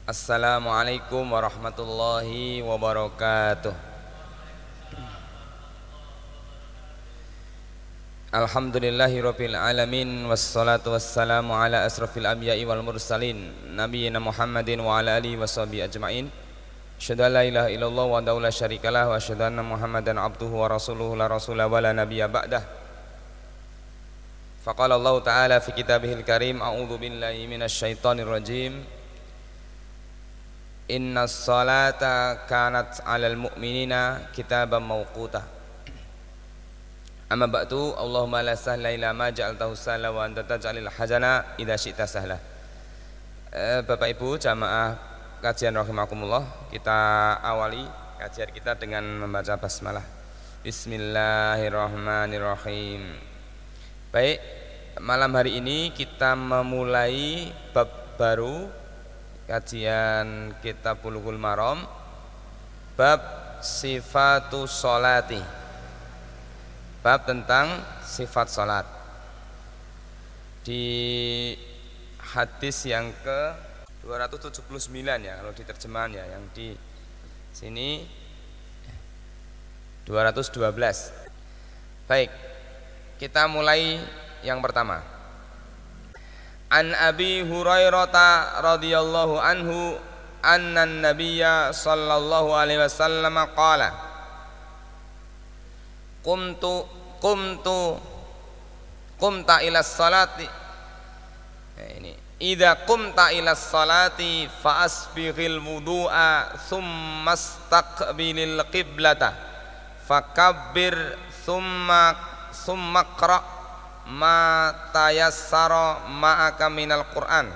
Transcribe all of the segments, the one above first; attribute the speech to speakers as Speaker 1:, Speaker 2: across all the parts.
Speaker 1: Assalamualaikum warahmatullahi wabarakatuh. Alhamdulillahirabbil alamin wassalatu wassalamu ala asrofil anbiya'i wal mursalin nabiyina Muhammadin wa ala alihi washabihi ajmain. Asyhadu an la ilaha illallah wa la syarikalah wa asyhadu anna Muhammadan abduhu wa rasuluhu la rasula wa la nabiyya ba'dah. Faqala Allah ta'ala fi kitabihil karim a'udzu billahi minasy syaithanir rajim. Inna salata kanat 'alal mu'minina kitaban mawquta. Amma ba'du, Allahumma la sahla illa ma ja'altahu sahla wa anta taj'alul hazana idza syi'ta sahla. Bapak Ibu jamaah kajian rahimakumullah, kita awali kajian kita dengan membaca basmalah. Bismillahirrahmanirrahim. Baik, malam hari ini kita memulai bab baru kajian Kitab Bulughul Maram, bab sifatus sholati, bab tentang sifat sholat. Di hadis yang ke 279 ya kalau di terjemahan ya, yang di sini 212. Baik, kita mulai yang pertama. An Abi Hurairah radhiyallahu anhu anna an-nabiyya sallallahu alaihi wasallam qala qumta ila salati idza qumta ila salati fa asbighil wudu'a thumma istaqbilil qiblata fakabbir thumma qra' ma tayassara ma'aka minal Qur'an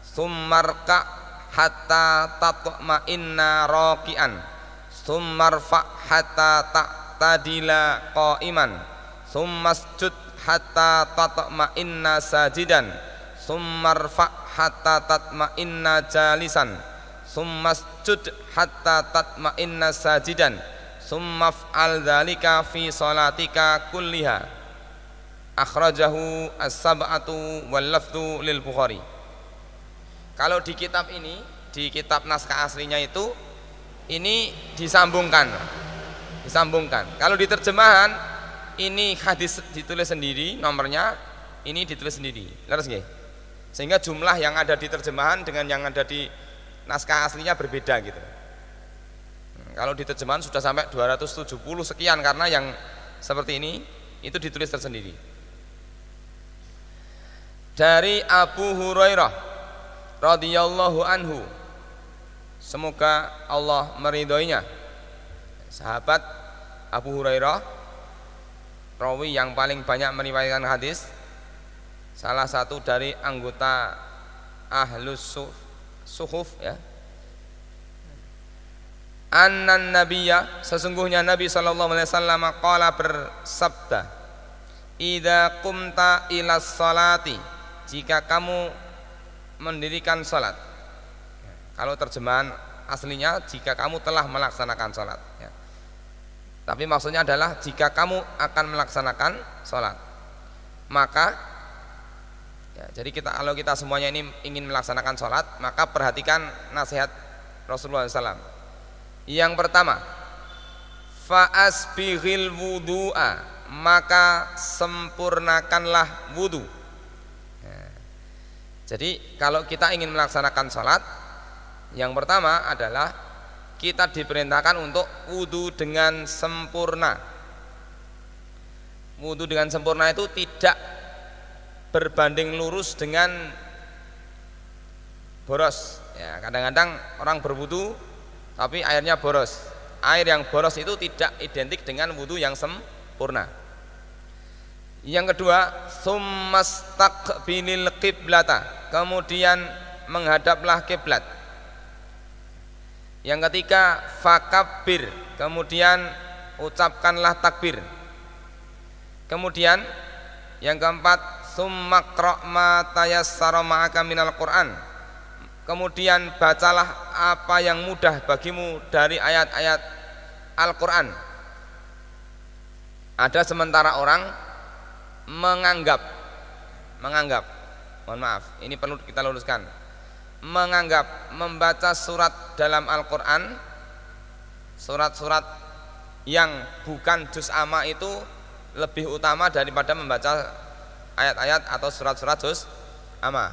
Speaker 1: summarka hatta tatma'inna raqi'an summarfa hatta ta'tadila qa'iman summasjud hatta tatma'inna sajidan summarfa hatta tatma'inna jalisan summasjud hatta tatma'inna sajidan summaf'al dzalika fi salatika kulliha. Akhrajahu as-sab'atu wal lafdhu lil Bukhari. Kalau di kitab ini, di kitab naskah aslinya itu ini disambungkan. Kalau di terjemahan ini hadis ditulis sendiri, nomornya ini ditulis sendiri. Leres nggih? Sehingga jumlah yang ada di terjemahan dengan yang ada di naskah aslinya berbeda gitu. Kalau di terjemahan sudah sampai 270 sekian karena yang seperti ini itu ditulis tersendiri. Dari Abu Hurairah radhiyallahu anhu, semoga Allah meridhoinya, sahabat Abu Hurairah, rawi yang paling banyak meriwayatkan hadis, salah satu dari anggota ahlus suhuf ya. Annan nabiyya, sesungguhnya Nabi sallallahu alaihi wasallam qala bersabda, idza qumta ila sholati, jika kamu mendirikan sholat. Kalau terjemahan aslinya jika kamu telah melaksanakan sholat ya. Tapi maksudnya adalah jika kamu akan melaksanakan sholat, maka ya, jadi kalau kita semuanya ini ingin melaksanakan sholat, maka perhatikan nasihat Rasulullah SAW. Yang pertama, fa asbighil wudu'a, maka sempurnakanlah wudu. Jadi kalau kita ingin melaksanakan sholat, yang pertama adalah kita diperintahkan untuk wudu dengan sempurna. Wudu dengan sempurna itu tidak berbanding lurus dengan boros. Ya, kadang-kadang orang berwudu tapi airnya boros. Air yang boros itu tidak identik dengan wudu yang sempurna. Yang kedua, summastaqbilil qiblata, kemudian menghadaplah kiblat. Yang ketiga, fakabbir, kemudian ucapkanlah takbir. Kemudian yang keempat, summaqra' ma tayassara ma'aka minal Qur'an, kemudian bacalah apa yang mudah bagimu dari ayat-ayat Al-Qur'an. Ada sementara orang menganggap, mohon maaf, ini perlu kita luruskan, menganggap membaca surat dalam Al-Quran, surat-surat yang bukan juz amma itu lebih utama daripada membaca ayat-ayat atau surat-surat juz amma.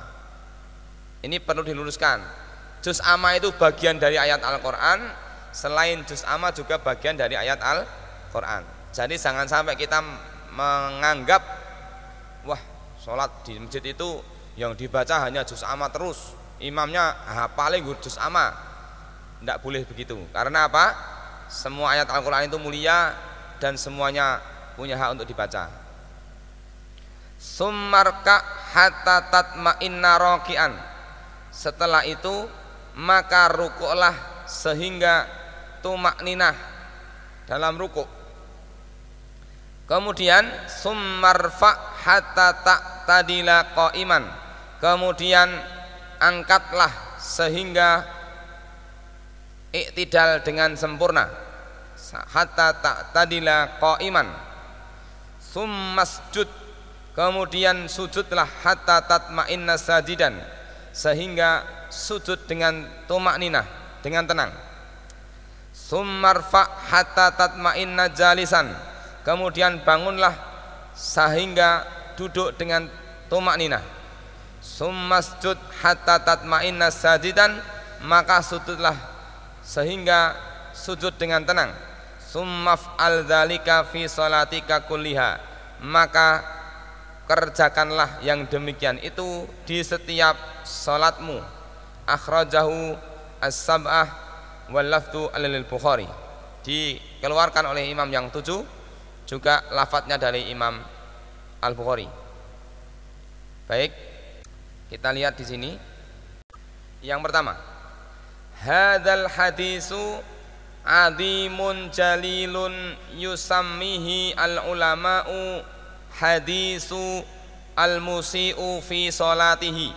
Speaker 1: Ini perlu diluruskan. Juz amma itu bagian dari ayat Al-Quran, selain juz amma juga bagian dari ayat Al-Quran. Jadi jangan sampai kita menganggap wah sholat di masjid itu yang dibaca hanya juz amma terus, imamnya paling juz amma. Tidak boleh begitu. Karena apa? Semua ayat Al-Quran itu mulia dan semuanya punya hak untuk dibaca. Summarka hatta tatma'inna raki'an. Setelah itu maka rukuklah sehingga tumakninah dalam rukuk. Kemudian summarfa hatta taqtadila qa'iman. Kemudian angkatlah sehingga iktidal dengan sempurna, hatta taqtadila qa'iman. Summasjud, kemudian sujudlah hatta tatma'inna sajidan, sehingga sujud dengan tumakninah, dengan tenang. Summarfa hatta tatma'inna jalisan, kemudian bangunlah sehingga duduk dengan tumakninah. Summasjud hatta tatma'inna sajidan, maka sujudlah sehingga sujud dengan tenang. Summaf'al dzalika fi sholatika kulliha, maka kerjakanlah yang demikian itu di setiap salatmu. Akhrajahu as-sab'ah wal lafdhu al-Bukhari. Dikeluarkan oleh imam yang 7, juga lafadznya dari Imam Al-Bukhari. Baik, kita lihat di sini. Yang pertama, hadzal hadisu adimun jalilun yusammihi al-ulama'u hadisu al-musi'u fi sholatihi.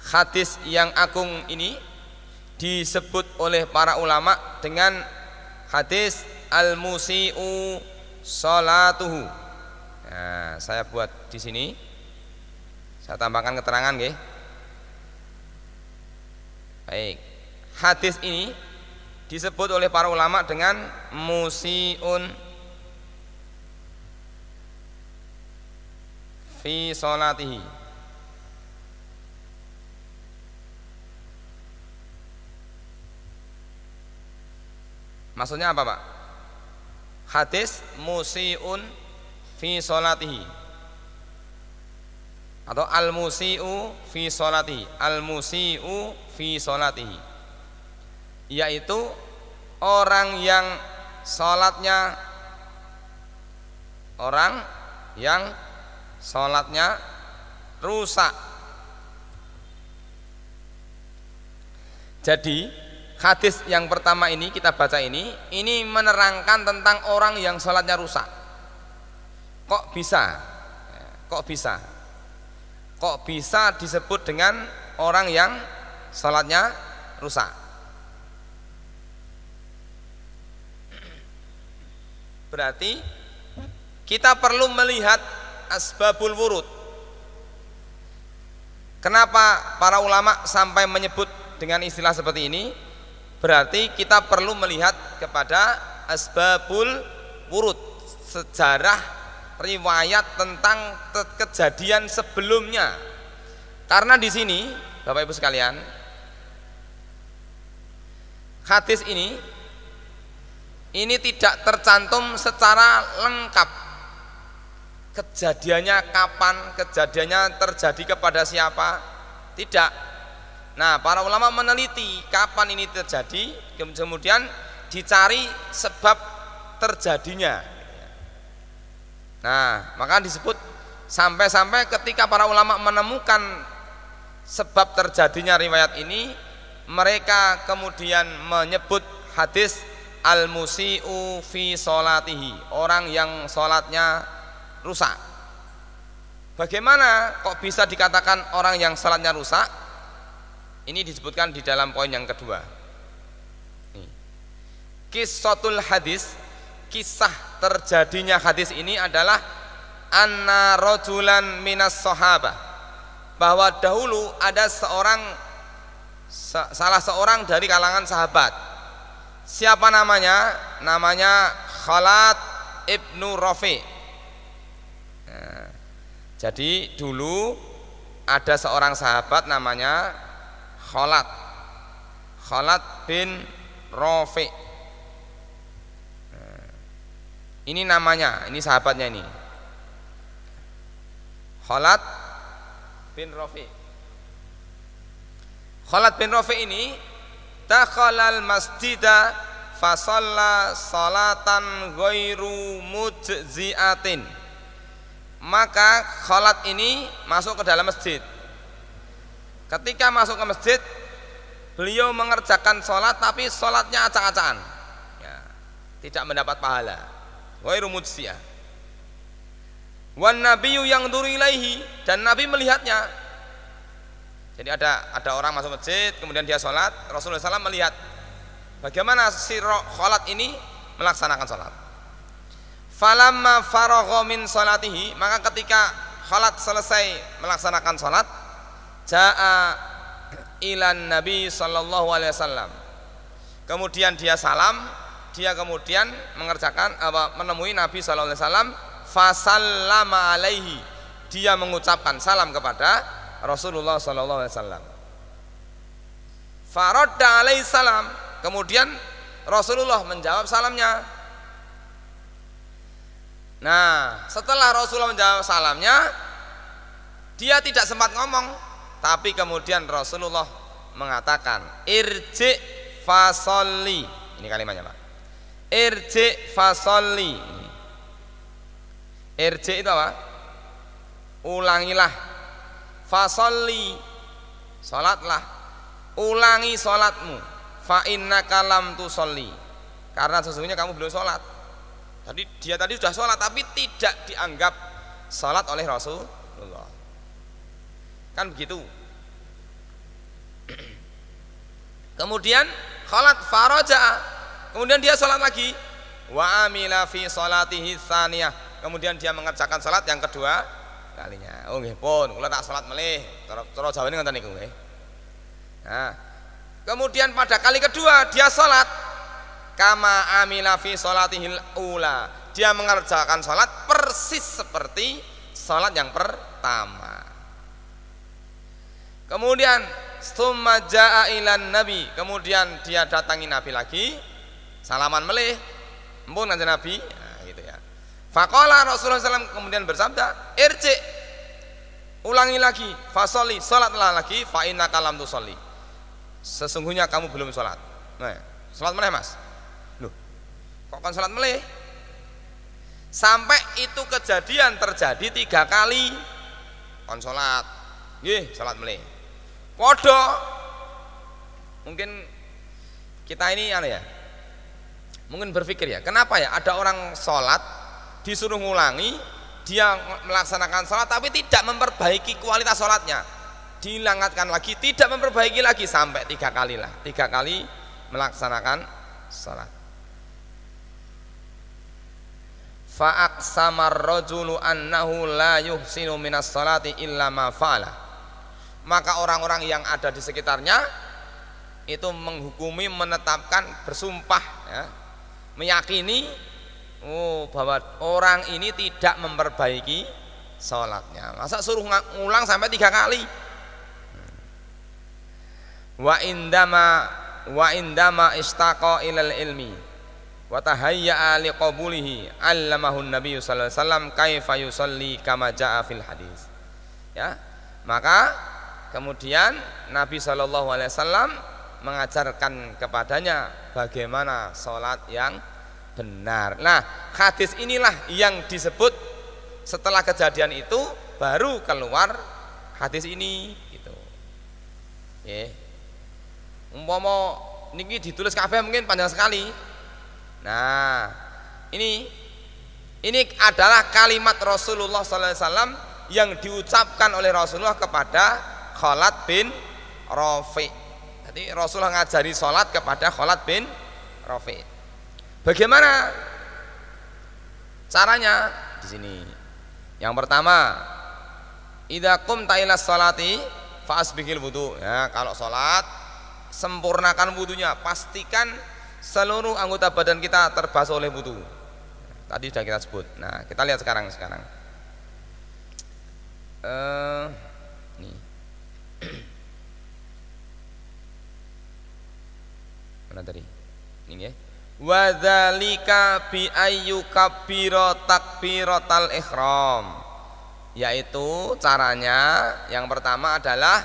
Speaker 1: Hadis yang agung ini disebut oleh para ulama dengan hadis al-musi'u sholatuhu. Nah, saya buat di sini, saya tambahkan keterangan nggih. Baik. Hadis ini disebut oleh para ulama dengan musiun fi sholatihi. Maksudnya apa, Pak? Hadis musiun fi sholatihi atau al-musiu fi sholatihi, al-musiu fi sholatihi, yaitu orang yang sholatnya rusak. Jadi hadis yang pertama ini kita baca ini menerangkan tentang orang yang sholatnya rusak. Kok bisa? Kok bisa disebut dengan orang yang sholatnya rusak? Berarti kita perlu melihat asbabul wurud. Kenapa para ulama sampai menyebut dengan istilah seperti ini? Berarti kita perlu melihat kepada asbabul wurud, sejarah riwayat tentang kejadian sebelumnya. Karena di sini Bapak Ibu sekalian, hadis ini tidak tercantum secara lengkap. Kejadiannya kapan, kejadiannya terjadi kepada siapa, tidak. Nah, para ulama meneliti kapan ini terjadi, kemudian dicari sebab terjadinya. Nah, maka disebut sampai-sampai ketika para ulama menemukan sebab terjadinya riwayat ini, mereka kemudian menyebut hadis al-musi'u fi sholatihi, orang yang sholatnya rusak. Bagaimana kok bisa dikatakan orang yang sholatnya rusak? Ini disebutkan di dalam poin yang kedua. Qissatul hadis, kisah terjadinya hadis ini adalah anna rajulan minas sahabah, bahwa dahulu ada seorang salah seorang dari kalangan sahabat. Siapa namanya? Namanya Khalad ibnu Rafi. Nah, jadi dulu ada seorang sahabat namanya Khalad bin Rafi. Nah, ini namanya, ini sahabatnya ini. Khalad bin Rafi. Khalad bin Rafi ini dakhalal masjida fa shalla salatan ghairu mujziatin. Maka Khalad ini masuk ke dalam masjid. Ketika masuk ke masjid, beliau mengerjakan sholat tapi sholatnya acak-acakan, ya, tidak mendapat pahala. Ghairu mujziah. Wan nabiyyu yanzuru ilaihi, dan Nabi melihatnya. Jadi ada orang masuk masjid, kemudian dia sholat, Rasulullah SAW melihat bagaimana si Khalad ini melaksanakan sholat. Falamma faragha min sholatihi, maka ketika Khalad selesai melaksanakan sholat, jaa ilan Nabi sallallahu alaihi wasallam. Kemudian dia salam, dia kemudian menemui Nabi sallallahu alaihi wasallam, fasallama alaihi, dia mengucapkan salam kepada Rasulullah sallallahu alaihi wasallam. Faradda alaihi salam, kemudian Rasulullah menjawab salamnya. Nah, setelah Rasulullah menjawab salamnya, dia tidak sempat ngomong, tapi kemudian Rasulullah mengatakan, irji fasolli. Ini kalimatnya, Pak. Irji fasolli. Irji itu apa? Ulangilah. Fasolli, salatlah. Ulangi salatmu. Fa innaka lam tusolli. Karena sesungguhnya kamu belum salat. Dia tadi sudah salat tapi tidak dianggap salat oleh Rasulullah. Kan begitu. Kemudian Khalad faraja, kemudian dia salat lagi. Wa amila fi salatihi tsaniyah, kemudian dia mengerjakan salat yang kedua kalinya. Oh nggih pun, kula tak salat melih. Cara Jawane ngoten niku nggih. Nah, kemudian pada kali kedua dia salat kama amila fi salatihil ula, dia mengerjakan salat persis seperti salat yang pertama. Kemudian summa jaa ilan nabi, kemudian dia datangi Nabi lagi, salaman melih, empun kanjeng Nabi, nah, gitu ya. Faqala Rasulullah SAW kemudian bersabda, irji, ulangi lagi, fasolli, salatlah lagi, fa innaka lam tusolli, sesungguhnya kamu belum salat. Nah, salat melih Mas, loh, kok kan salat melih? Sampai itu kejadian terjadi 3 kali, kon salat, nggih salat melih. Podo, mungkin kita ini mungkin berpikir ya, kenapa ya ada orang sholat disuruh ngulangi, dia melaksanakan sholat tapi tidak memperbaiki kualitas sholatnya, dilangatkan lagi, tidak memperbaiki lagi, sampai 3 kali lah, 3 kali melaksanakan sholat. Fa'aqsamar rajulu annahu la yuhsinu minas sholati illa ma fa'ala, maka orang-orang yang ada di sekitarnya itu menghukumi, menetapkan, bersumpah ya, meyakini bahwa orang ini tidak memperbaiki sholatnya. Masa suruh ngulang sampai 3 kali? Wa indama istaqa ilal ilmi wa tahayya'a liqabulihi allamahu nabiy sallallahu alaihi wasallam kaifa yusalli kama jaa fil hadis. Ya, maka kemudian Nabi Shallallahu Alaihi Wasallam mengajarkan kepadanya bagaimana sholat yang benar. Nah, hadis inilah yang disebut setelah kejadian itu baru keluar hadis ini, gitu. Umpama niki ditulis kabeh mungkin panjang sekali. Nah, ini adalah kalimat Rasulullah Sallallahu Alaihi Wasallam yang diucapkan oleh Rasulullah kepada Khalad bin Rafi. Jadi Rasulullah ngajari sholat kepada Khalad bin Rafi. Bagaimana caranya? Di sini. Yang pertama, idza qumta ila sholati fa asbighil wudu. Ya, kalau sholat sempurnakan wudunya, pastikan seluruh anggota badan kita terbasuh oleh wudu. Tadi sudah kita sebut. Nah, kita lihat sekarang. Nih. Mana tadi? Ini ya. Wa dzalika bi ayyukabbira takbiratal ihram. Yaitu caranya yang pertama adalah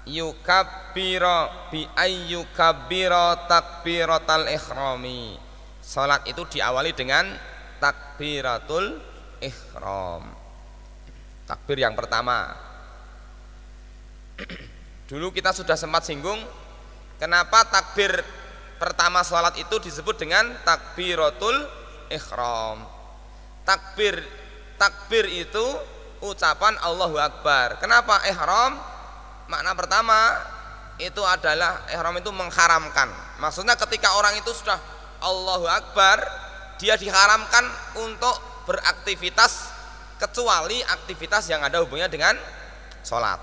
Speaker 1: yukabbira bi ayyukabbira takbiratal ihrami. Salat itu diawali dengan takbiratul ihram. Takbir yang pertama. Dulu kita sudah sempat singgung kenapa takbir pertama salat itu disebut dengan takbiratul ihram. Takbir itu ucapan Allahu Akbar. Kenapa ihram? Makna pertama itu adalah ihram itu mengharamkan. Maksudnya ketika orang itu sudah Allahu Akbar, dia diharamkan untuk beraktivitas kecuali aktivitas yang ada hubungannya dengan sholat.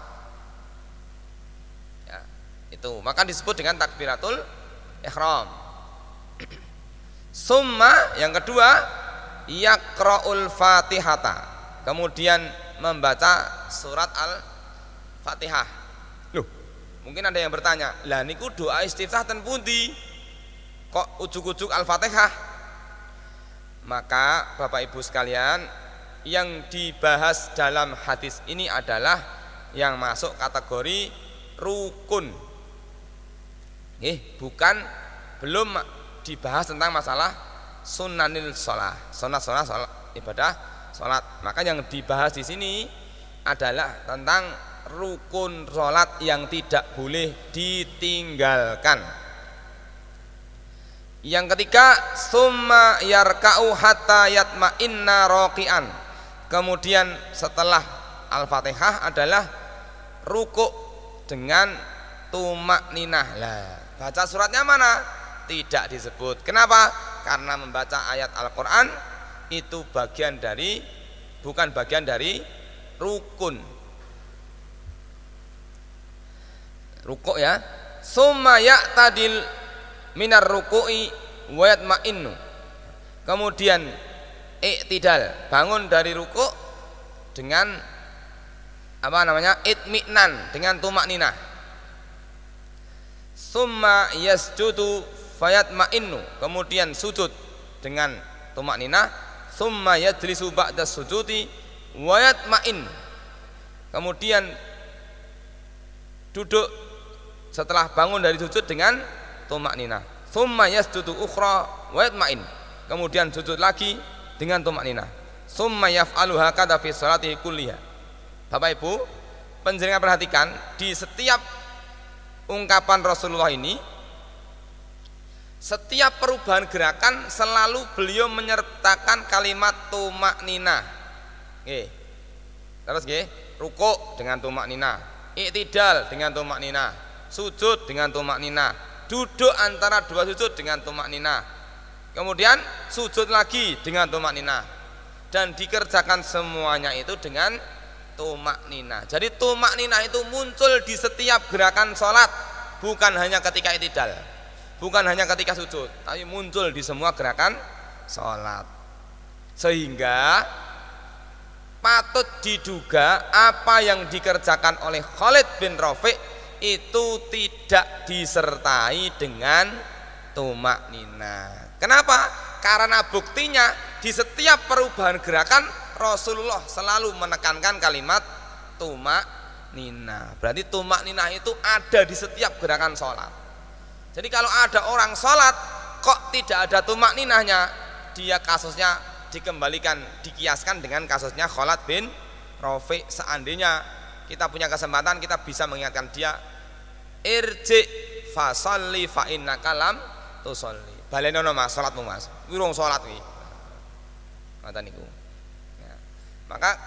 Speaker 1: Ya, itu maka disebut dengan takbiratul ihram. Summa yang kedua yaqra'ul fatihata, kemudian membaca surat al-fatihah. Loh, mungkin ada yang bertanya, lah niku doa istiftah ten pundi kok ujuk-ujuk al-fatihah? Maka Bapak Ibu sekalian, yang dibahas dalam hadis ini adalah yang masuk kategori rukun. Belum dibahas tentang masalah sunanil sholat, sunat ibadah sholat. Maka yang dibahas di sini adalah tentang rukun sholat yang tidak boleh ditinggalkan. Yang ketiga, summa yarka'u hatta yatma'inna raqi'an. Kemudian setelah al-fatihah adalah rukuk dengan tumakninah. Lah, baca suratnya mana? Tidak disebut. Kenapa? Karena membaca ayat Al-Quran itu bukan bagian dari rukun. Rukuk ya. Summa ya'tadil minar ruku'i wa yatma'innu. Kemudian i'tidal, bangun dari rukuk dengan itmi'nan, dengan tumakninah. Summa yasjudu fayatma'innu, kemudian sujud dengan tumakninah. Summa yajlisu ba'da sujudi wa yatma'in, kemudian duduk setelah bangun dari sujud dengan tumakninah. Summa yasjudu ukhra wa yatma'in, kemudian sujud lagi dengan tumakninah. Summa yaf'alu hakadha fi sholatihi kulliha. Bapak Ibu, panjenengan perhatikan di setiap ungkapan Rasulullah ini, setiap perubahan gerakan selalu beliau menyertakan kalimat tumakninah. Terus rukuk dengan tumakninah, i'tidal dengan tumakninah, sujud dengan tumakninah, duduk antara dua sujud dengan tumakninah, kemudian sujud lagi dengan tumakninah, dan dikerjakan semuanya itu dengan tumakninah. Jadi tumakninah itu muncul di setiap gerakan sholat, bukan hanya ketika i'tidal, bukan hanya ketika sujud, tapi muncul di semua gerakan sholat. Sehingga patut diduga apa yang dikerjakan oleh Khalid bin Rafi' itu tidak disertai dengan tumakninah. Kenapa? Karena buktinya di setiap perubahan gerakan Rasulullah selalu menekankan kalimat tumakninah. Berarti tumakninah itu ada di setiap gerakan sholat. Jadi kalau ada orang sholat kok tidak ada tumakninahnya, dia kasusnya dikembalikan, dikiaskan dengan kasusnya Khalid bin Rafi'. Seandainya kita punya kesempatan, kita bisa mengingatkan dia, irji fasalli fa innaka lam tusolli. Balenono mas, sholatmu mas, wirung sholat wi. Mata niku. Maka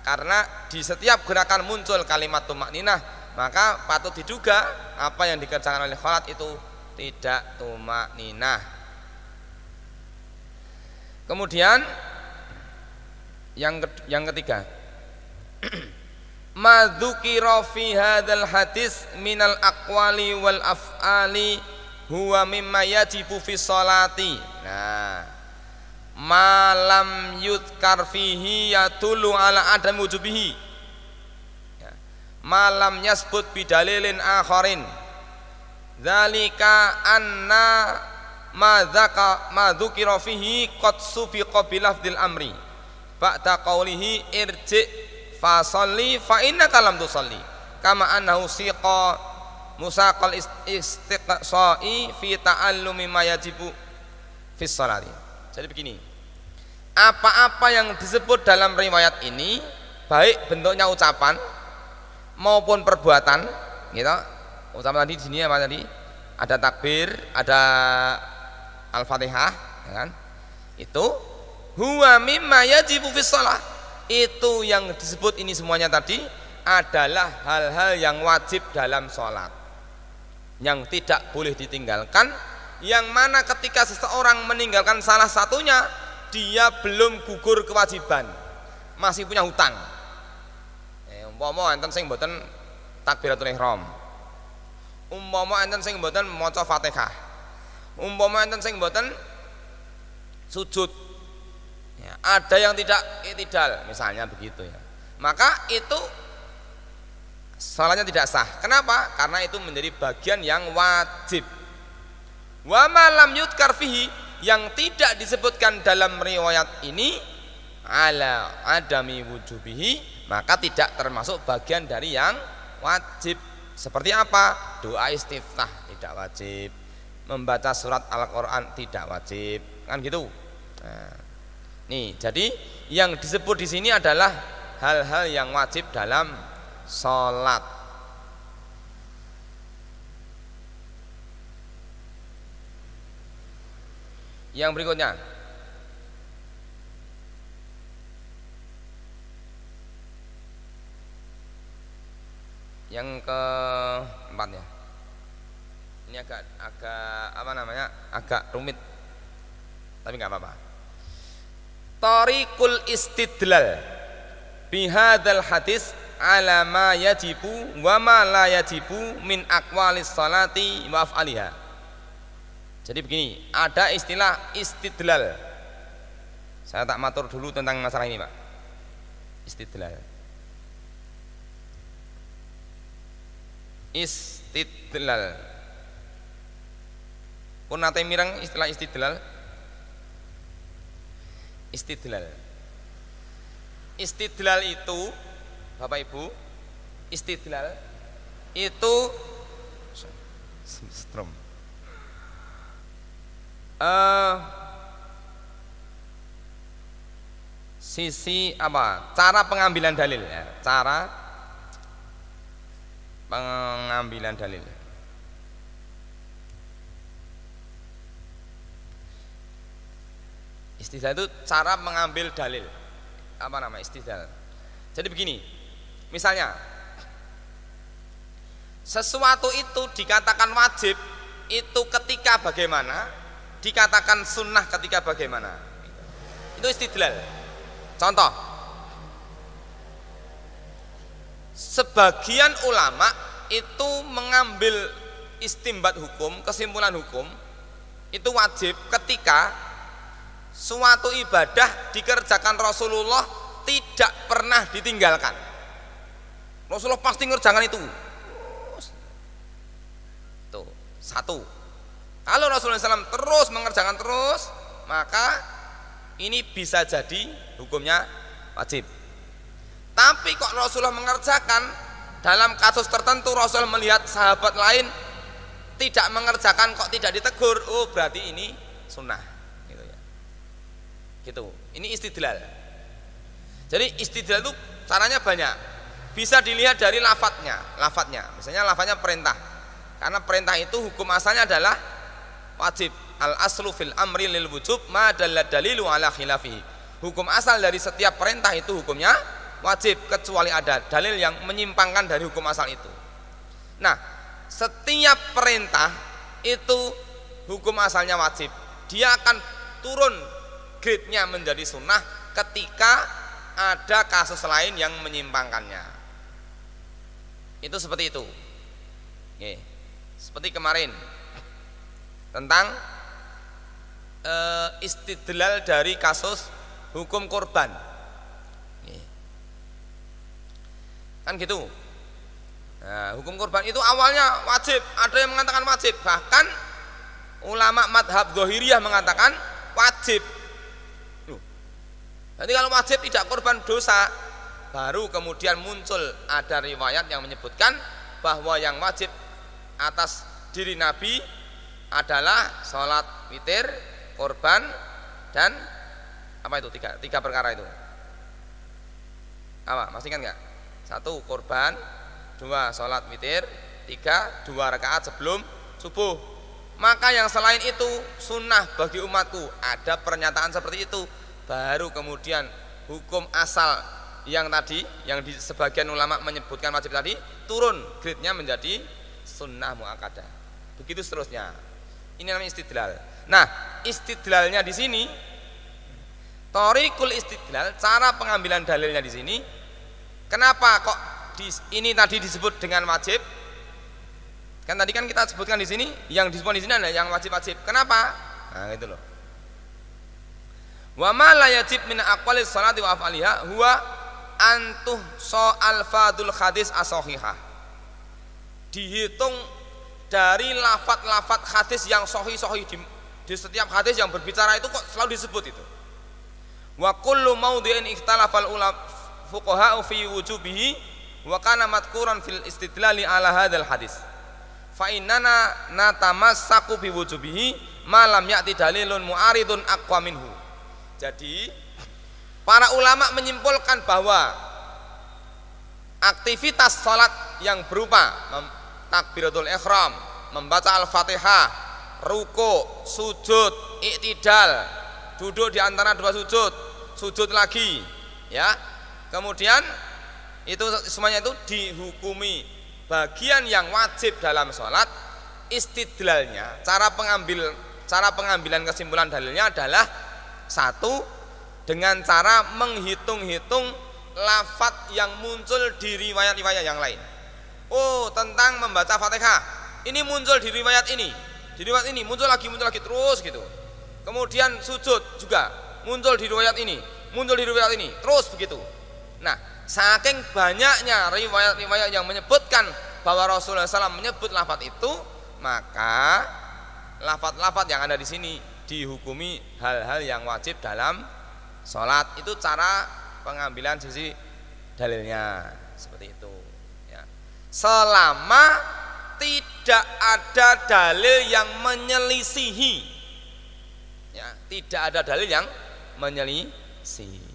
Speaker 1: karena di setiap gerakan muncul kalimat tumakninah, maka patut diduga apa yang dikerjakan oleh Khalid itu tidak tumakninah. Kemudian yang ketiga, ma dzukira fi hadzal hadis minal aqwali wal af'ali huwa mimma yajibu fi sholati. Nah, malam yudkar fihi yadullu ala adam wujubihi, ya. Malam yasbut bidalilin akharin dzalika anna ma dzukira fihi qad subiqa bilafdil amri ba'da qawlihi irji fa sholli fa innaka lam tusalli kama annahu siqa musaqal istiqsa'i fi ta'allumi ma yajibu fi sholati. Jadi begini, apa-apa yang disebut dalam riwayat ini baik bentuknya ucapan maupun perbuatan, gitu. Ucapan tadi di sini apa tadi? Ada takbir, ada Al-Fatihah, ya kan? Itu huwa mimma yajibu fi shalah. Itu yang disebut ini semuanya tadi adalah hal-hal yang wajib dalam sholat, yang tidak boleh ditinggalkan, yang mana ketika seseorang meninggalkan salah satunya dia belum gugur kewajiban, masih punya hutang. Umpama enten sing mboten takbiratul ihram, umpama enten sing mboten maca Fatihah, umpama enten sing mboten sujud, ya, ada yang tidak i'tidal misalnya begitu, ya, maka itu salatnya tidak sah. Kenapa? Karena itu menjadi bagian yang wajib. Wa ma lam yudkar fihi, yang tidak disebutkan dalam riwayat ini ala adami wujubihi, maka tidak termasuk bagian dari yang wajib. Seperti apa? Doa istiftah tidak wajib, membaca surat Al-Qur'an tidak wajib, kan gitu. Nah, nih, jadi yang disebut di sini adalah hal-hal yang wajib dalam sholat. Yang berikutnya, yang keempat, ya. Ini agak apa namanya? Agak rumit, tapi nggak apa-apa. Tariqul istidlal bihadzal hadis ala ma yajibu wa ma la yajibu min aqwalis salati wa af'aliha. Jadi begini, ada istilah istidlal. Saya tak matur dulu tentang masalah ini, Pak. Istidlal. Istidlal. Pun nate mireng istilah istidlal. Istidlal. Istidlal itu, Bapak Ibu, istidlal itu strom. Sisi apa? Cara pengambilan dalil, ya. Cara pengambilan dalil. Istidlal itu cara mengambil dalil. Apa nama istidlal? Jadi begini, misalnya sesuatu itu dikatakan wajib itu ketika bagaimana, dikatakan sunnah ketika bagaimana, itu istidlal. Contoh, sebagian ulama itu mengambil istimbat hukum, kesimpulan hukum itu wajib ketika suatu ibadah dikerjakan Rasulullah tidak pernah ditinggalkan. Rasulullah pasti ngerjakan itu. Tuh, satu. Kalau Rasulullah SAW terus mengerjakan terus, maka ini bisa jadi hukumnya wajib. Tapi kok Rasulullah mengerjakan, dalam kasus tertentu Rasulullah melihat sahabat lain tidak mengerjakan kok tidak ditegur, oh berarti ini sunnah, gitu ya. Gitu. Ini istidlal. Jadi istidlal itu caranya banyak. Bisa dilihat dari lafadznya. Misalnya lafadznya perintah. Karena perintah itu hukum asalnya adalah wajib. Al aslu fil amri lil wujub ma dalla dalilu ala khilafihi. Hukum asal dari setiap perintah itu hukumnya wajib, kecuali ada dalil yang menyimpangkan dari hukum asal itu. Nah, setiap perintah itu hukum asalnya wajib. Dia akan turun grade-nya menjadi sunnah ketika ada kasus lain yang menyimpangkannya. Itu seperti itu. Oke. Seperti kemarin tentang istidlal dari kasus hukum korban. Kan gitu. Nah, hukum korban itu awalnya wajib, ada yang mengatakan wajib, bahkan ulama madhab Dzahiriyah mengatakan wajib. Jadi kalau wajib tidak korban dosa, baru kemudian muncul ada riwayat yang menyebutkan bahwa yang wajib atas diri Nabi adalah sholat witir, korban, dan apa itu tiga perkara itu. Apa? Masih ingat nggak? 1 korban, 2 sholat witir, 3 2 rakaat sebelum subuh. Maka yang selain itu sunnah bagi umatku. Ada pernyataan seperti itu, baru kemudian hukum asal yang tadi, yang di sebagian ulama menyebutkan wajib tadi, turun grade-nya menjadi sunnah muakkadah. Begitu seterusnya. Ini namanya istidlal. Nah, istidlalnya di sini, thoriqul istidlal, cara pengambilan dalilnya di sini. Kenapa kok ini tadi disebut dengan wajib? Kan tadi kan kita sebutkan di sini, yang disebut di sini adalah yang wajib-wajib. Kenapa? Nah, gitu loh. Wa ma la yajib min aqwalis sholati wa af'aliha huwa antuh so'al fadul hadis as-sahihah. Dihitung dari lafat-lafat hadis yang sahih-sahih, di setiap hadis yang berbicara itu kok selalu disebut itu. Wa kullu maudhi'in ikhtalafal ulama fuqaha fi wujubihi wa kana madhkuran fil istidlali ala hadzal hadis. Fa innana natamassaku bi wujubihi ma lam ya'ti dalilun mu'aridun aqwa minhu. Jadi para ulama menyimpulkan bahwa aktivitas salat yang berupa takbiratul ihram, membaca Al-Fatihah, ruku, sujud, i'tidal, duduk di antara 2 sujud, sujud lagi, ya. Kemudian itu semuanya itu dihukumi bagian yang wajib dalam sholat. Istidlalnya, cara pengambilan kesimpulan dalilnya adalah 1, dengan cara menghitung-hitung lafadz yang muncul di riwayat-riwayat yang lain. Oh, tentang membaca Fatihah, ini muncul di riwayat ini, di riwayat ini muncul lagi terus gitu. Kemudian sujud juga muncul di riwayat ini, muncul di riwayat ini, terus begitu. Nah, saking banyaknya riwayat-riwayat yang menyebutkan bahwa Rasulullah SAW menyebut lafadz itu, maka lafadz-lafadz yang ada di sini dihukumi hal-hal yang wajib dalam sholat. Itu cara pengambilan sisi dalilnya seperti itu, ya. Selama tidak ada dalil yang menyelisihi, ya, tidak ada dalil yang menyelisih.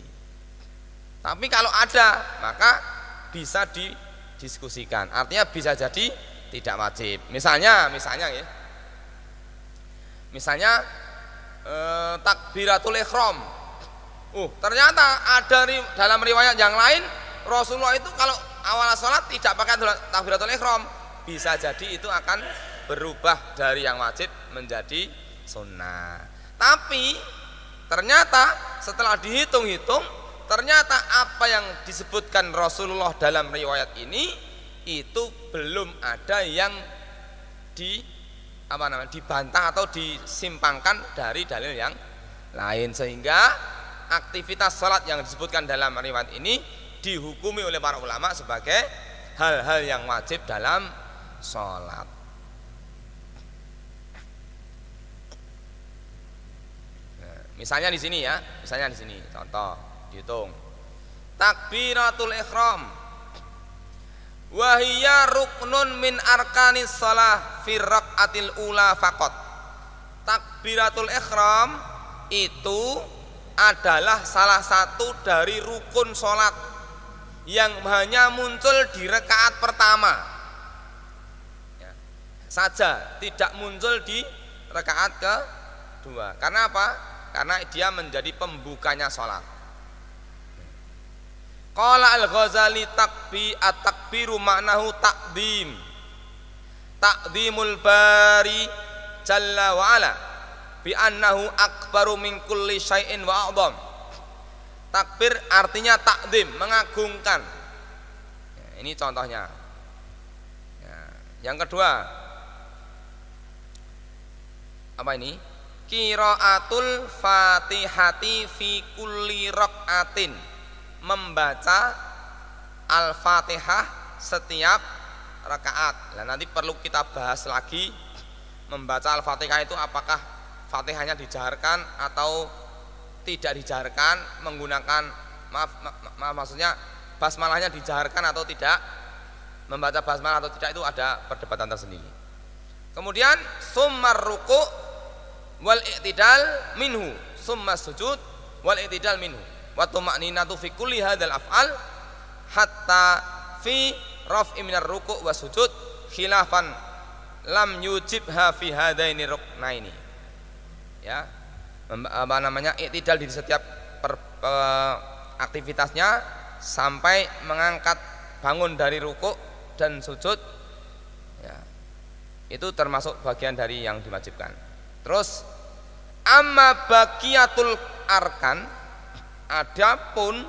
Speaker 1: Tapi kalau ada, maka bisa didiskusikan. Artinya bisa jadi tidak wajib. Misalnya ya. Misalnya takbiratul ihram. Ternyata ada dalam riwayat yang lain Rasulullah itu kalau awal sholat tidak pakai takbiratul ihram. Bisa jadi itu akan berubah dari yang wajib menjadi sunnah. Tapi ternyata setelah dihitung-hitung, ternyata apa yang disebutkan Rasulullah dalam riwayat ini itu belum ada yang dibantah atau disimpangkan dari dalil yang lain, sehingga aktivitas sholat yang disebutkan dalam riwayat ini dihukumi oleh para ulama sebagai hal-hal yang wajib dalam sholat. Nah, misalnya di sini ya, contoh dihitung takbiratul ihram wahiyya ruknun min arkanis shalah fi raqatil ula faqat. Takbiratul ihram itu adalah salah satu dari rukun sholat yang hanya muncul di rakaat pertama, ya, saja, tidak muncul di rakaat kedua. Karena apa? Karena dia menjadi pembukanya sholat. Qala Al-Ghazali at-takbiru maknahu taqdimul bari jalla wa ala bi annahu akbaru min kulli syai'in wa a'dham. Takbir artinya takdim, mengagungkan. Ini contohnya. Yang kedua, apa ini? Qiraatul Fatihati fi kulli rakaatin, membaca Al-Fatihah setiap rakaat. Nah, nanti perlu kita bahas lagi membaca Al-Fatihah itu apakah Fatihahnya dijaharkan atau tidak dijaharkan, menggunakan maksudnya basmalahnya dijaharkan atau tidak, membaca basmalah atau tidak, itu ada perdebatan tersendiri. Kemudian summar ruku' wal i'tidal minhu, summa sujud wal i'tidal minhu, wa tuma'ninatu fi kulli hadzal af'al hatta fi raf'i minar ruku' wa sujud khilafan lam yujibha fi hadaini ruknaini. Ya, apa namanya, i'tidal di setiap aktivitasnya sampai mengangkat bangun dari ruku' dan sujud, ya, itu termasuk bagian dari yang diwajibkan. Terus amma baqiyatul arkan, adapun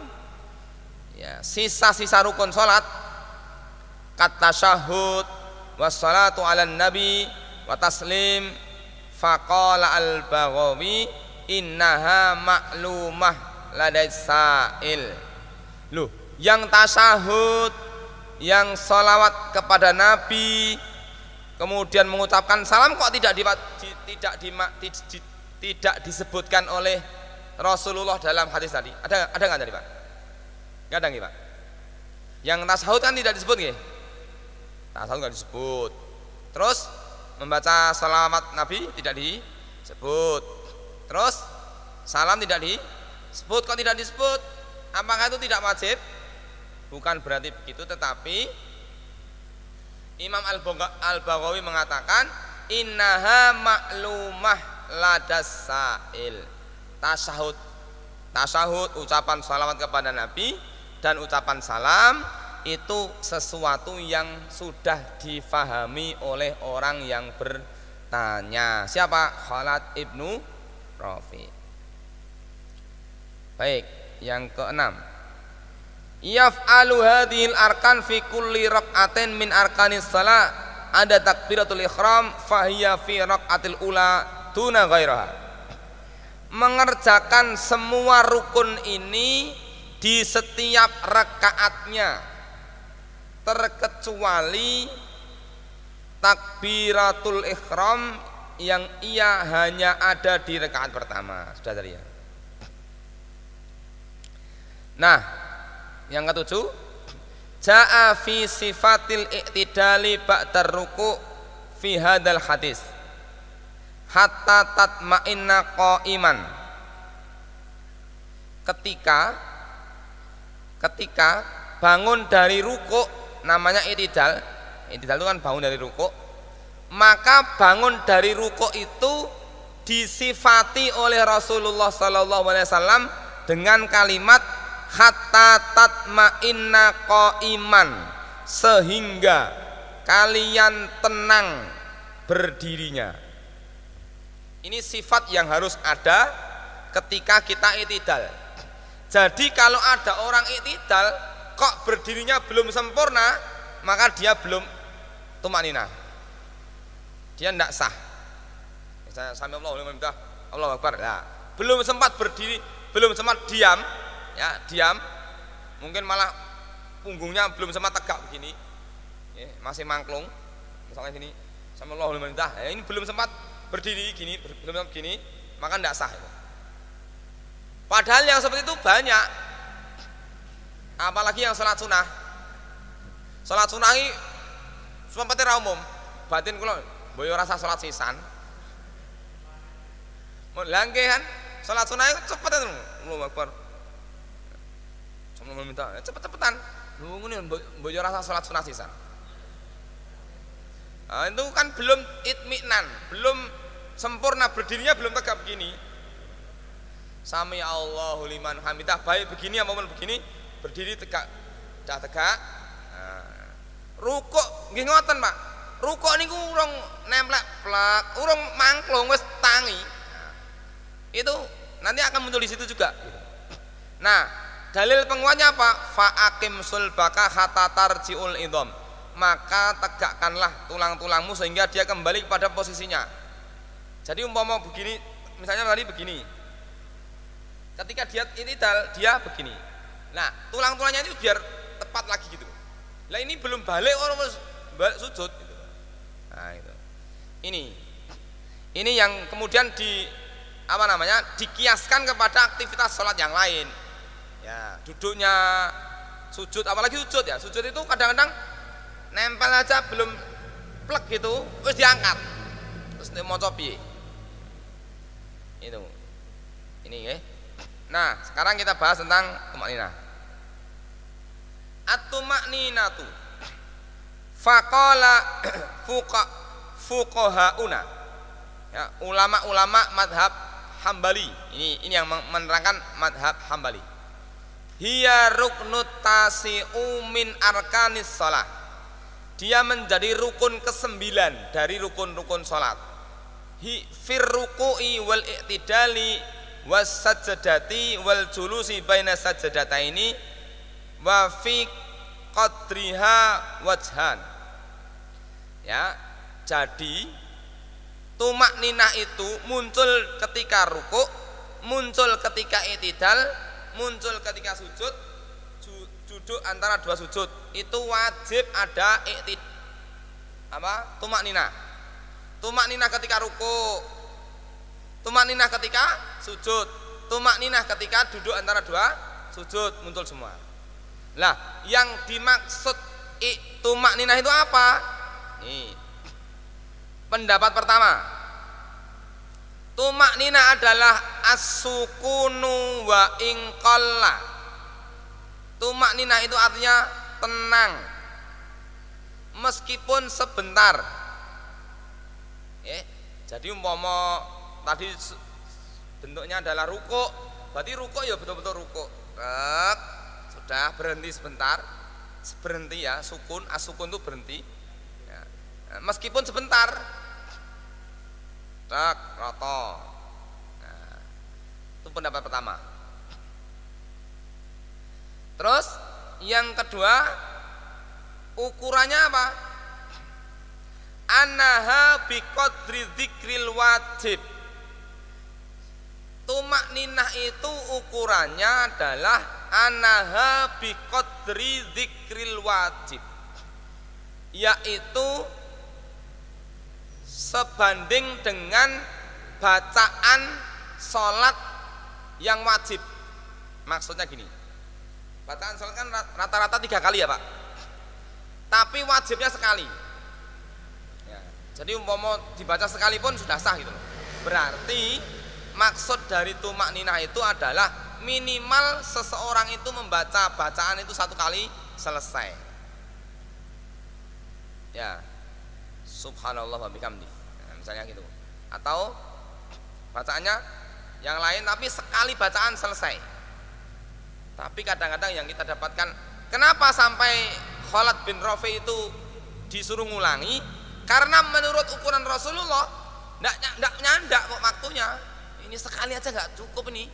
Speaker 1: ya sisa-sisa rukun salat, kata syahud wassalatu ala nabi wa taslim, faqala al-Baghawi innaha ma'lumah ladai sa'il. Loh, yang tasyahud, yang sholawat kepada Nabi, kemudian mengucapkan salam kok tidak disebutkan oleh Rasulullah dalam hadis tadi? Ada nggak tadi, Pak? Nggak ada nggih, Pak? Yang tasyahud kan tidak disebut nggih? Tasyahud nggak disebut. Terus membaca sholawat Nabi tidak disebut. Terus salam tidak disebut. Kok tidak disebut? Apakah itu tidak wajib? Bukan berarti begitu, tetapi Imam Al-Baghawi mengatakan innaha ma'lumah ladas sa'il. Tasyahud, ucapan salawat kepada Nabi dan ucapan salam itu sesuatu yang sudah difahami oleh orang yang bertanya. Siapa? Khalid ibnu Rafi. Baik, yang keenam, yaf'alu hadhil arkan fi kulli rak'atin min arkanis shalah, ada takbiratul ihram fahiya fi rak'atil ula duna ghairaha. Mengerjakan semua rukun ini di setiap rakaatnya terkecuali takbiratul ihram yang ia hanya ada di rakaat pertama. Sudah tadi ya. Nah, yang ketujuh, jaa fi sifatil i'tidali ba'dar ruku' fi hadzal hadis hatta tatma'inna qa'iman. Ketika bangun dari ruku', namanya i'tidal. I'tidal itu kan bangun dari ruku'. Maka bangun dari ruku' itu disifati oleh Rasulullah sallallahu alaihi wasallam dengan kalimat hatta tatma'inna qa'iman, sehingga kalian tenang berdirinya. Ini sifat yang harus ada ketika kita i'tidal. Jadi kalau ada orang i'tidal kok berdirinya belum sempurna, maka dia belum tumanina, dia tidak sah. Misalnya sami Allahu Akbar, nah, belum sempat berdiri, belum sempat diam, ya diam, mungkin malah punggungnya belum sempat tegak begini, ya, masih mangklung, misalnya gini, sami Allahu liman hamidah, ya, ini belum sempat berdiri gini, belum sempat begini, maka tidak sah itu. Padahal yang seperti itu banyak, apalagi yang sholat sunnah. Sholat sunnah ini sempatnya umum, batin kula boyo rasa sholat sisan. Langke kan, sholat sunnah itu cepet itu, Allahu Akbar. Sama minta, cepet-cepetan. Lu ngene boyo rasa sholat sunnah sisan. Nah, itu kan belum itminan, belum sempurna berdirinya, belum tegak begini. Sami Allahu liman hamidah, baik begini apapun begini, berdiri tegak, dah tegak. Nah, rukuk nggih ngoten, Pak. Rukuk niku urung nemplek plak, urung mangklung wis tangi. Nah, itu nanti akan muncul di situ juga. Nah, dalil penguatnya apa? Fa aqim sulbaka hatta tarjiul idham. maka tegakkanlah tulang-tulangmu sehingga dia kembali kepada posisinya. Jadi umpama begini, misalnya tadi begini, ketika dia i'tidal dia begini, nah tulang-tulangnya itu biar tepat lagi gitu. Lah ini belum balik orang balik sujud gitu. Nah itu ini yang kemudian dikiaskan kepada aktivitas sholat yang lain ya, duduknya, sujud, apalagi sujud ya, sujud itu kadang-kadang nempel aja belum plek gitu terus diangkat terus mau copi itu ini ya. Nah sekarang kita bahas tentang tumakninah. At-tumakninatu faqala fuqahauna ya, ulama-ulama madhab Hambali ini yang menerangkan madhab Hambali, hiya ruknut tasi'u min arkanis shalah, dia menjadi rukun ke-9 dari rukun-rukun salat. Fir ruku'i wal i'tidali was sajadati wal julusi baina sajadataini wa fi qadriha wajhan ya. Jadi tumakninah itu muncul ketika rukuk, muncul ketika i'tidal, muncul ketika sujud, duduk antara dua sujud. Itu wajib ada tumakninah. Tumakninah ketika rukuk, tumakninah ketika sujud, tumakninah ketika duduk antara dua sujud, muncul semua. Lah, yang dimaksud tumakninah itu apa? Nih. Pendapat pertama, tumakninah adalah as-sukunu wa inqalla. Tumakninah itu artinya tenang meskipun sebentar. Jadi umpama tadi bentuknya adalah rukuk, berarti rukuk ya betul-betul rukuk. Sudah berhenti sebentar, berhenti ya, sukun, as-sukun itu berhenti. Ya. Meskipun sebentar. Tak, roto. Nah, itu pendapat pertama. Terus yang kedua, ukurannya apa? Anaha biqadri dzikril wajib. Tumakninah itu ukurannya adalah anaha biqadri dzikril wajib, yaitu sebanding dengan bacaan sholat yang wajib. Maksudnya gini, bacaan sholat kan rata-rata 3 kali ya Pak, tapi wajibnya sekali ya. Jadi umpama dibaca sekali pun sudah sah gitu loh. Berarti maksud dari tumakninah itu adalah minimal seseorang itu membaca bacaan itu 1 kali selesai ya, subhanallah wa bihamdi nah, misalnya gitu. Atau bacaannya yang lain tapi sekali bacaan selesai. Tapi kadang-kadang yang kita dapatkan, kenapa sampai Khalid bin Rafi itu disuruh ngulangi? Karena menurut ukuran Rasulullah ndak nyandak kok waktunya. Ini sekali aja nggak cukup ini,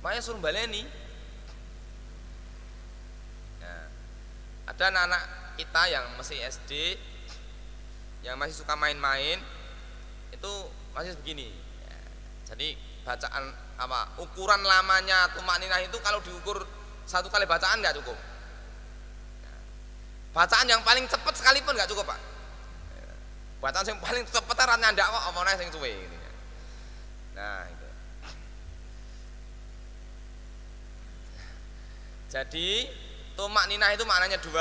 Speaker 1: makanya suruh baleni. Nah, ada anak-anak kita yang masih SD, yang masih suka main-main, itu masih begini. Ya, jadi bacaan ukuran lamanya tumakninah itu kalau diukur 1 kali bacaan nggak cukup. Ya, bacaan yang paling cepat sekalipun nggak cukup Pak. Ya, bacaan yang paling cepat arahnya ndak kok omongnya sing suwe gitu. Nah itu. Jadi tumakninah itu maknanya 2.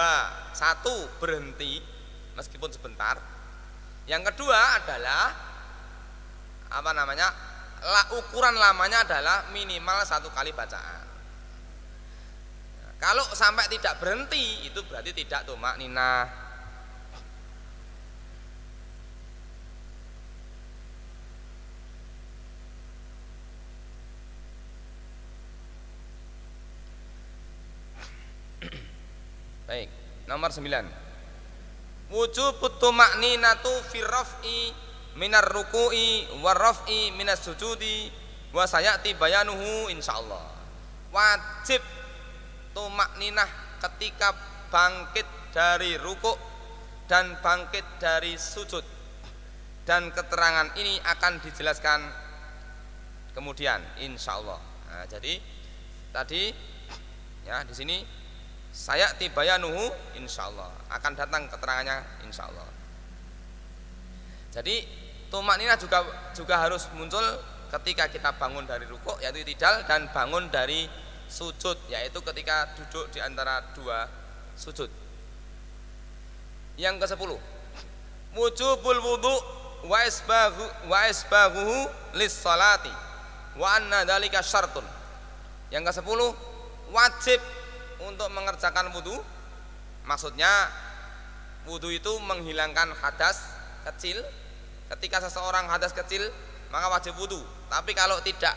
Speaker 1: 1 berhenti meskipun sebentar. Yang kedua adalah ukuran lamanya adalah minimal 1 kali bacaan. Nah, kalau sampai tidak berhenti itu berarti tidak tumakninah. Baik, nomor 9. Wujubut tumakninatu fi raf'i minar ruku'i war raf'i minas sujudi wa sayati bayanuhu insyaallah. Wajib tumakninah ketika bangkit dari rukuk dan bangkit dari sujud. Dan keterangan ini akan dijelaskan kemudian insyaallah. Nah, jadi tadi ya di sini saya tibayanuhu insyaallah akan datang keterangannya insyaallah. Jadi tumakninah juga harus muncul ketika kita bangun dari rukuk yaitu i'tidal, dan bangun dari sujud yaitu ketika duduk di antara dua sujud. Yang ke-10, wujubul wudu wa isbaghuhu lis-salati wa anna dzalika syartun. Yang ke-10, wajib untuk mengerjakan wudu. Maksudnya wudu itu menghilangkan hadas kecil. Ketika seseorang hadas kecil maka wajib wudu. Tapi kalau tidak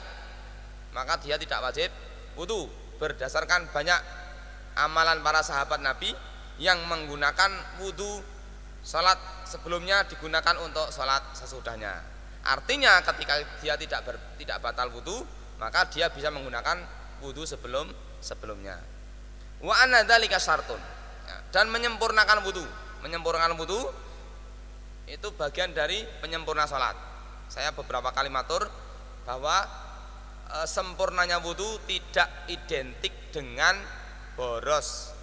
Speaker 1: maka dia tidak wajib wudu. Berdasarkan banyak amalan para sahabat Nabi yang menggunakan wudu salat sebelumnya digunakan untuk salat sesudahnya. Artinya ketika dia tidak batal wudu maka dia bisa menggunakan wudu sebelumnya. Wa anna dzalika syartun. Dan menyempurnakan wudu. Menyempurnakan wudu itu bagian dari penyempurna salat. Saya beberapa kali matur bahwa sempurnanya wudu tidak identik dengan boros.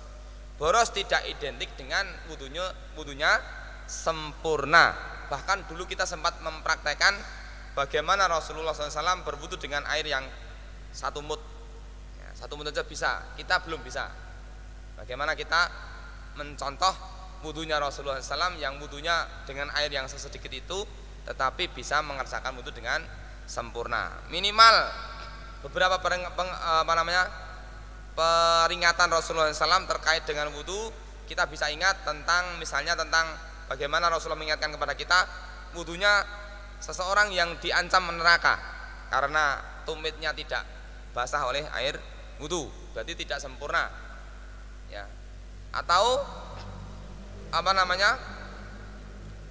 Speaker 1: Boros tidak identik dengan wudunya sempurna. Bahkan dulu kita sempat mempraktekkan bagaimana Rasulullah SAW berwudu dengan air yang 1 mud. Ya, 1 mud saja bisa, kita belum bisa. Bagaimana kita mencontoh wudunya Rasulullah SAW yang wudunya dengan air yang sesedikit itu tetapi bisa mengerjakan wudu dengan sempurna. Minimal beberapa peringatan Rasulullah SAW terkait dengan wudu kita bisa ingat tentang misalnya tentang bagaimana Rasulullah mengingatkan kepada kita wudunya seseorang yang diancam neraka karena tumitnya tidak basah oleh air wudu, berarti tidak sempurna. Ya. Atau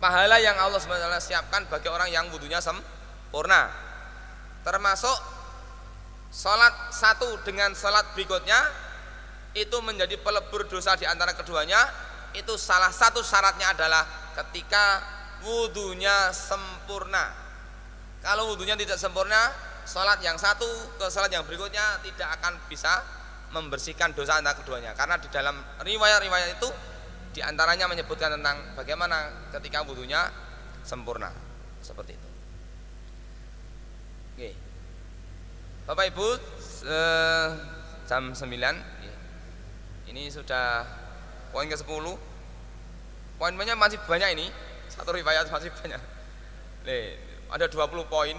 Speaker 1: pahala yang Allah SWT siapkan bagi orang yang wudunya sempurna, termasuk sholat satu dengan sholat berikutnya itu menjadi pelebur dosa di antara keduanya. Itu salah satu syaratnya adalah ketika wudunya sempurna. Kalau wudunya tidak sempurna, sholat yang satu ke sholat yang berikutnya tidak akan bisa membersihkan dosa antara keduanya, karena di dalam riwayat-riwayat itu di antaranya menyebutkan tentang bagaimana ketika wudunya sempurna seperti itu. Oke. Bapak Ibu, jam 9 ini sudah poin ke-10. Poin-poinnya masih banyak ini. Satu riwayat masih banyak. Ada 20 poin.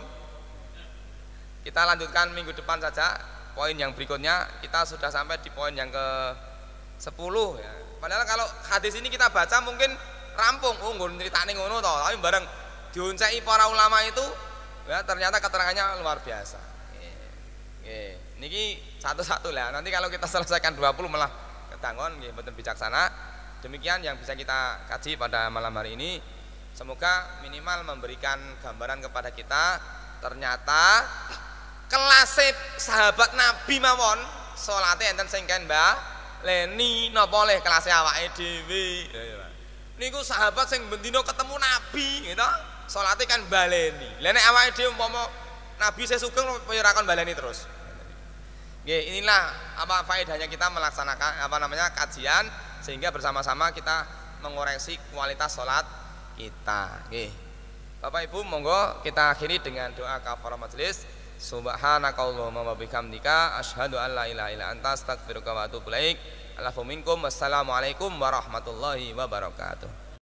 Speaker 1: Kita lanjutkan minggu depan saja. Poin yang berikutnya kita sudah sampai di poin yang ke-10 ya. Padahal kalau hadis ini kita baca mungkin rampung, nggon critane ngono to, tapi bareng dionceki para ulama itu ya ternyata keterangannya luar biasa. Nggih. Niki satu-satu lah. Nanti kalau kita selesaikan 20 malah kedangon nggih mboten bijaksana. Demikian yang bisa kita kaji pada malam hari ini. Semoga minimal memberikan gambaran kepada kita ternyata kelas sahabat Nabi mawon salate enten sing ken Mbah Leni napa oleh kelas awake dhewe. Niku sahabat sing bendina ketemu Nabi gitu. Salate kan baleni. Lah nek awake dhewe umpama Nabi sesugeng ora kon baleni terus. Nggih, inilah faedahnya kita melaksanakan kajian sehingga bersama-sama kita mengoreksi kualitas salat kita. Nggih. Bapak Ibu, monggo kita akhiri dengan doa kafaratul majelis. Subhanakallahumma wa bihamdika asyhadu an la ilaha illa anta astaghfiruka wa atubu ilaik. Assalamualaikum warahmatullahi wabarakatuh.